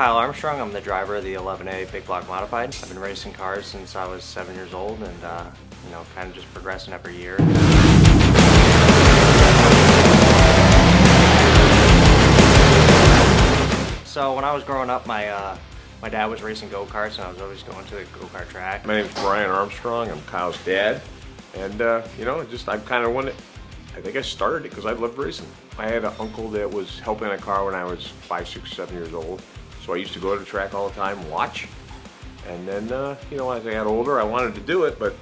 Kyle Armstrong. I'm the driver of the 11A Big Block Modified. I've been racing cars since I was 7 years old and, kind of just progressing every year. So when I was growing up, my dad was racing go-karts and I was always going to the go-kart track. My name's Brian Armstrong. I'm Kyle's dad. And, I've kind of wanted, I think I started it because I loved racing. I had an uncle that was helping a car when I was 5, 6, 7 years old. So I used to go to the track all the time and watch. And then, as I got older, I wanted to do it, but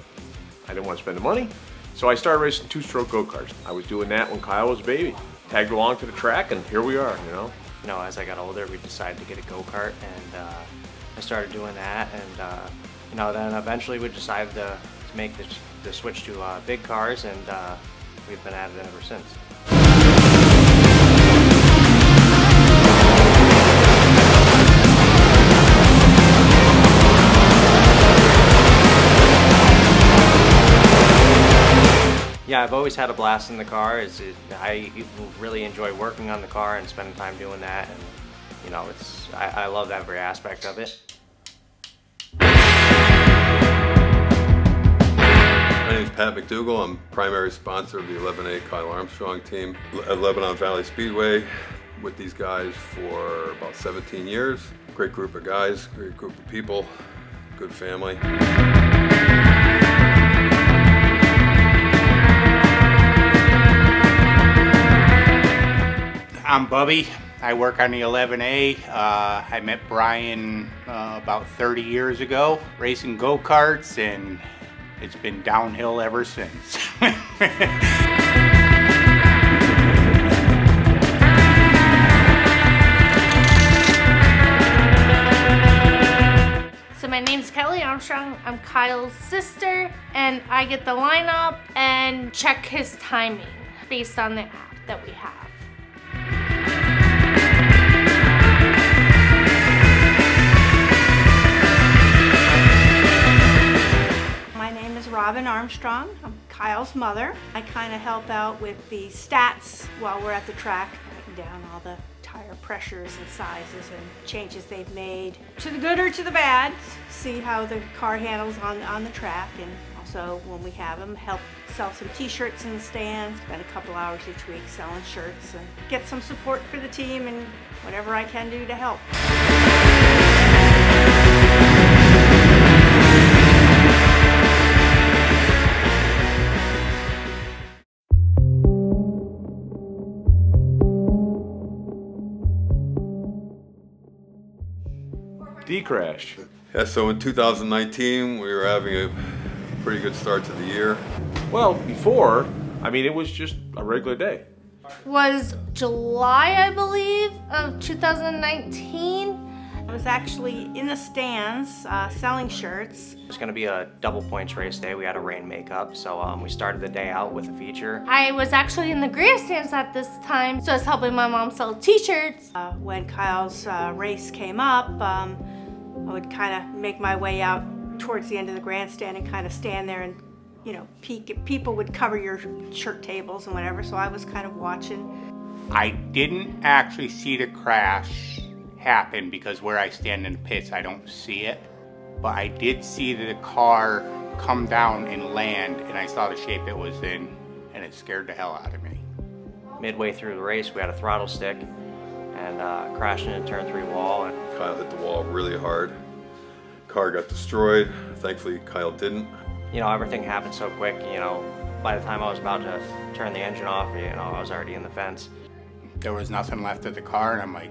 I didn't want to spend the money. So I started racing two-stroke go-karts. I was doing that when Kyle was a baby. Tagged along to the track and here we are, As I got older, we decided to get a go-kart and I started doing that. And, then eventually we decided to make the switch to big cars and we've been at it ever since. Yeah, I've always had a blast in the car. I really enjoy working on the car and spending time doing that. And I love every aspect of it. My name is Pat McDougall. I'm primary sponsor of the 11A Kyle Armstrong team at Lebanon Valley Speedway. With these guys for about 17 years. Great group of guys, great group of people, good family. I'm Bubby. I work on the 11A. I met Brian about 30 years ago, racing go-karts, and it's been downhill ever since. So my name's Kelly Armstrong. I'm Kyle's sister, and I get the lineup and check his timing based on the app that we have. Robin Armstrong. I'm Kyle's mother. I kind of help out with the stats while we're at the track, writing down all the tire pressures and sizes and changes they've made, to the good or to the bad, see how the car handles on the track, and also when we have them, help sell some t-shirts in the stands, spend a couple hours each week selling shirts, and get some support for the team and whatever I can do to help. D-crash. Yeah, so in 2019, we were having a pretty good start to the year. Well, before, it was just a regular day. Was July, I believe, of 2019. I was actually in the stands selling shirts. It was going to be a double points race day. We had a rain makeup, so we started the day out with a feature. I was actually in the grandstands at this time, so I was helping my mom sell t-shirts. When Kyle's race came up, I would kind of make my way out towards the end of the grandstand and kind of stand there and, peek. People would cover your shirt tables and whatever, so I was kind of watching. I didn't actually see the crash happen because where I stand in the pits, I don't see it. But I did see the car come down and land, and I saw the shape it was in, and it scared the hell out of me. Midway through the race, we had a throttle stick and crashed into turn 3 wall. And Kyle hit the wall really hard. Car got destroyed. Thankfully, Kyle didn't. Everything happened so quick. By the time I was about to turn the engine off, I was already in the fence. There was nothing left of the car, and I'm like,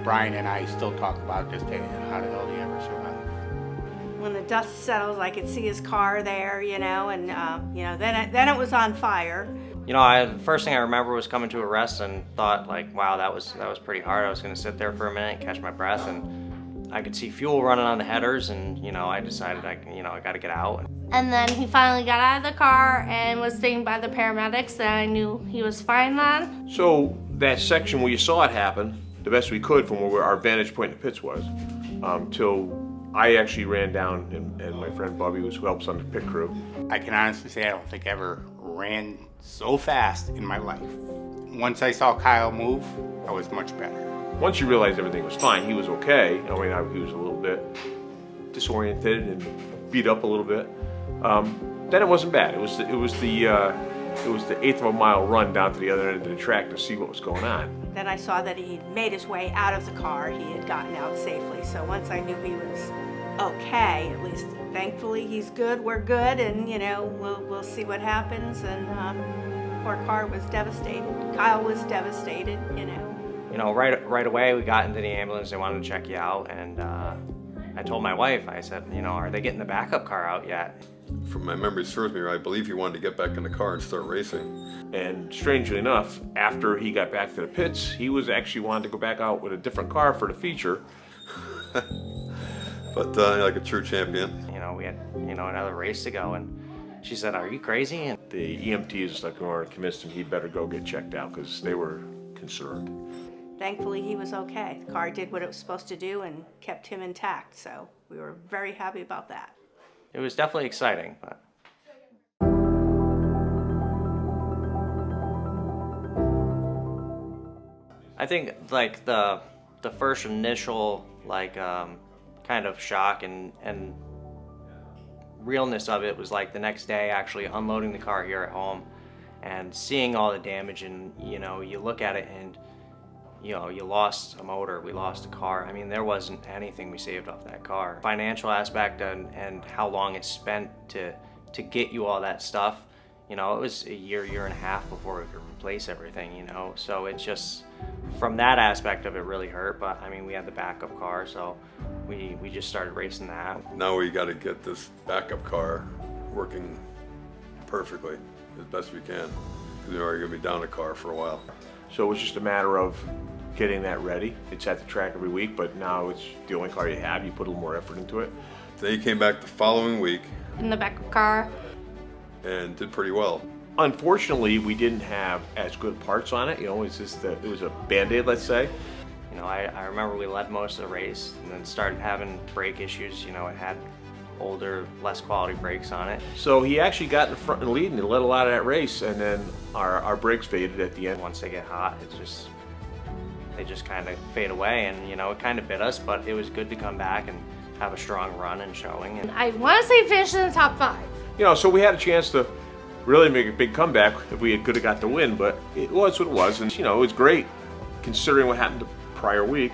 Brian and I still talk about this day. How the hell do you ever survive? When the dust settles, I could see his car there, and then it was on fire. The first thing I remember was coming to a rest and thought, wow, that was pretty hard. I was going to sit there for a minute, catch my breath, and I could see fuel running on the headers, and I decided I got to get out. And then he finally got out of the car and was sitting by the paramedics, and I knew he was fine then. So that section where you saw it happen, the best we could from where our vantage point in the pits was, till I actually ran down and my friend Bubby, who helps on the pit crew. I can honestly say I don't think I ever ran so fast in my life. once I saw Kyle move, I was much better. Once you realized everything was fine, he was okay. I mean, he was a little bit disoriented and beat up a little bit. Then it wasn't bad. It was the eighth of a mile run down to the other end of the track to see what was going on. Then I saw that he made his way out of the car. He had gotten out safely. So once I knew he was okay, at least thankfully he's good, we're good, and we'll see what happens. And poor car was devastated. Kyle was devastated, Right away we got into the ambulance. They wanted to check you out, and I told my wife, I said, are they getting the backup car out yet? From my memory serves me right, I believe he wanted to get back in the car and start racing. And strangely enough, after he got back to the pits, he was actually wanting to go back out with a different car for the feature. But like a true champion. We had, another race to go, and she said, "Are you crazy?" And The EMTs convinced him he'd better go get checked out because they were concerned. Thankfully he was okay. The car did what it was supposed to do and kept him intact. So we were very happy about that. it was definitely exciting, but I think like the first initial kind of shock and realness of it was like the next day actually unloading the car here at home and seeing all the damage, and you look at it and you lost a motor, we lost a car. I mean, there wasn't anything we saved off that car. Financial aspect and how long it spent to get you all that stuff, it was a year and a half before we could replace everything, so it's just, from that aspect of it really hurt. But I mean, we had the backup car, so we just started racing that. Now we got to get this backup car working perfectly as best we can. Because we're going to be down a car for a while. So it was just a matter of getting that ready. It's at the track every week, but now it's the only car you have. You put a little more effort into it. Then he came back the following week In the backup car. and did pretty well. Unfortunately, we didn't have as good parts on it. It was a Band-Aid, let's say. I remember we led most of the race and then started having brake issues. It had older, less quality brakes on it. So he actually got in the front and lead and he led a lot of that race, and then our brakes faded at the end. Once they get hot, they just kind of fade away, and it kind of bit us, but it was good to come back and have a strong run and showing. And I want to say finish in the top 5. So we had a chance to really make a big comeback if we could have got the win, but it was what it was, and it was great considering what happened the prior week.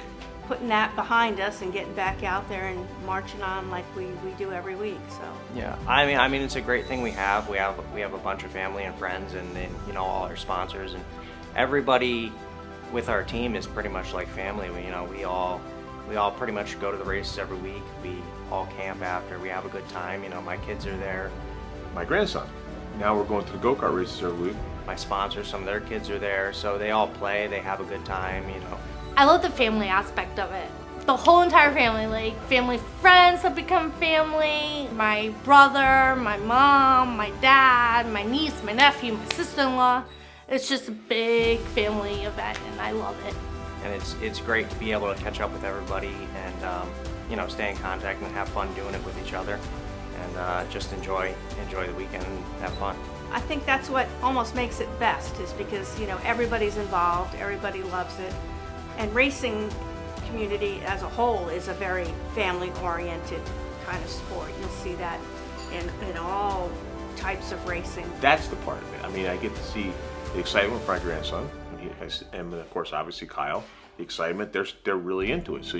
Putting that behind us and getting back out there and marching on like we do every week. So yeah, I mean, it's a gregreat thing we have. We have a bunch of family and friends, and all our sponsors, and everybody with our team is pretty much like family. We all pretty much go to the races every week. We all camp after. We have a good time. My kids are there. My grandson. Now we're going to the go-kart races every week. My sponsors, some of their kids are there, so they all play. They have a good time. I love the family aspect of it. The whole entire family, like family friends that become family, my brother, my mom, my dad, my niece, my nephew, my sister-in-law. It's just a big family event, and I love it. And it's great to be able to catch up with everybody and stay in contact and have fun doing it with each other, and just enjoy the weekend and have fun. I think that's what almost makes it best, is because everybody's involved, everybody loves it, and racing community as a whole is a very family-oriented kind of sport. You'll see that in all types of racing. That's the part of it. I mean, I get to see the excitement for my grandson, and of course, obviously Kyle. The excitement, they're really into it. So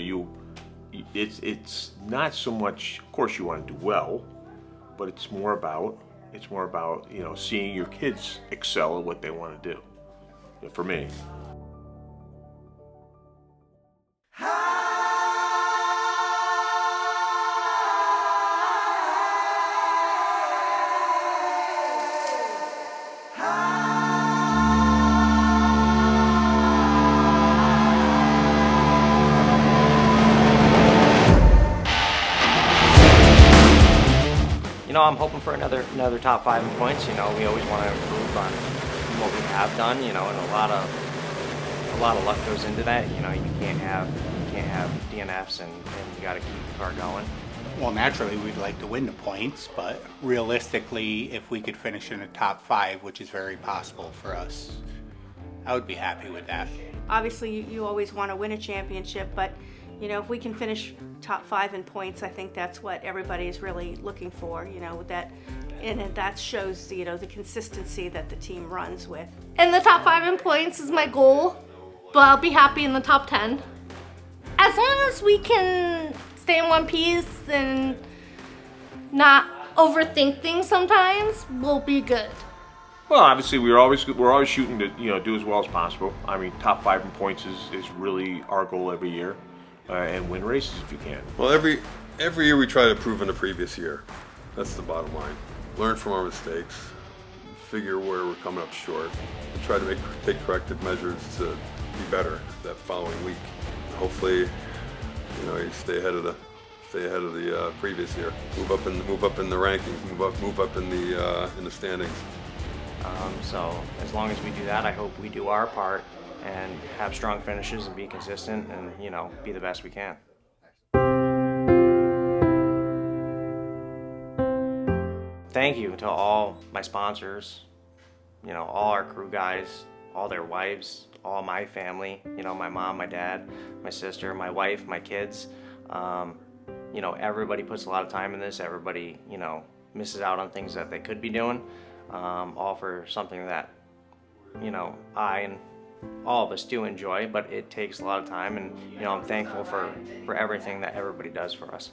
it's not so much. Of course, you want to do well, but it's more about seeing your kids excel at what they want to do. For me. I'm hoping for another top 5 in points. We always want to improve on what we have done. And a lot of luck goes into that. You can't have DNFs, and you got to keep the car going. Well, naturally, we'd like to win the points, but realistically, if we could finish in the top 5, which is very possible for us, I would be happy with that. Obviously, you always want to win a championship, but if we can finish top 5 in points, I think that's what everybody is really looking for. And that shows the consistency that the team runs with. And the top 5 in points is my goal, but I'll be happy in the top 10. As long as we can stay in one piece and not overthink things sometimes, we'll be good. Well, obviously we're always shooting to do as well as possible. I mean, top 5 in points is really our goal every year, and win races if you can. Well, every year we try to improve on the previous year. That's the bottom line. Learn from our mistakes, figure where we're coming up short, and try to take corrective measures to be better that following week. Hopefully, you stay ahead of the previous year. Move up in the rankings. Move up in the standings. So as long as we do that, I hope we do our part and have strong finishes and be consistent and be the best we can. Thank you to all my sponsors, all our crew guys, all their wives, all my family, my mom, my dad, my sister, my wife, my kids. Everybody puts a lot of time in this. Everybody, misses out on things that they could be doing, all for something that, I and all of us do enjoy, but it takes a lot of time, and, I'm thankful for everything that everybody does for us.